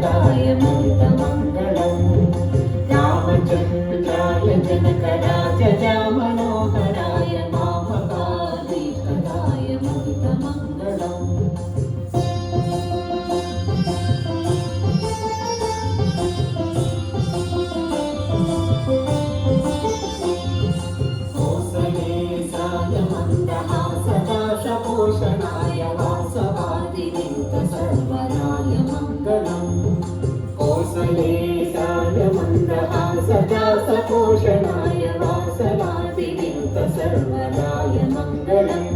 रामचन्द्राय मुदितमङ्गलम् रामचन्द्राय जनकराजया मनोहराय मामकालीकराय मुदितमङ्गलम् पोषणाय वासवादिनीत सर्वराय मङ्गलम् कोसलेशाय मन्दहासदासपोषणाय वासवादिनीत सर्वराय मङ्गलम्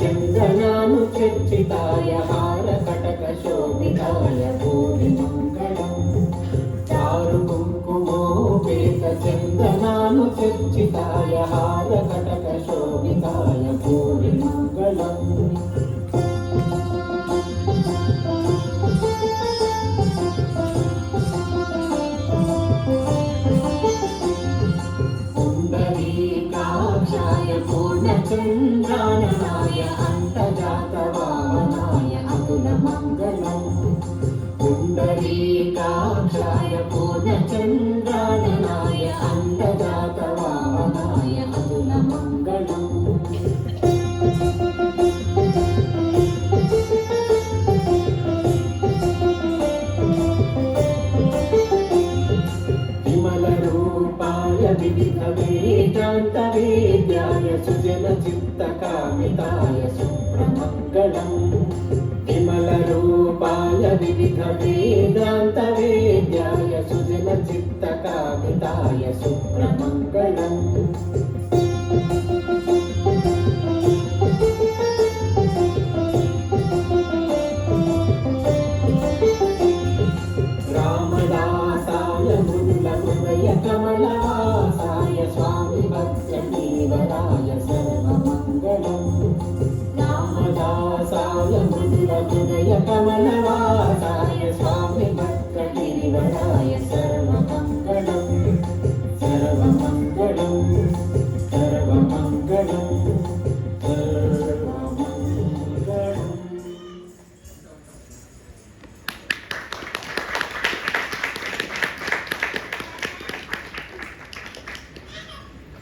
चन्दनानुचर्चिताय हारकटकशोभिताय भूरिमङ्गलम् चारुकुङ्कुमोपेतचन्दनानुचर्चिताय हारकटकशोभिताय भूरिमङ्गलम् पूर्णचन्द्राननाय अन्तजातवाहनाय अतुलमङ्गलम् पुण्डरीकाक्षाय पूर्णचन्द्राननाय अन्तजातवाहनाय अतुलमङ्गलम् विमलरूपाय विविधवेदान्तवेद्याय सुजनचित्तकामिताय सुप्रमङ्गलम् विमलरूपाय विविधवेदान्तवेद्याय सुजनचित्तकामिताय सुप्रमङ्गलम् कमलवासाय स्वामी भक्तनीवराय सर्वमङ्गलम् रामदासाय मृदुलहृदय कमलवासाय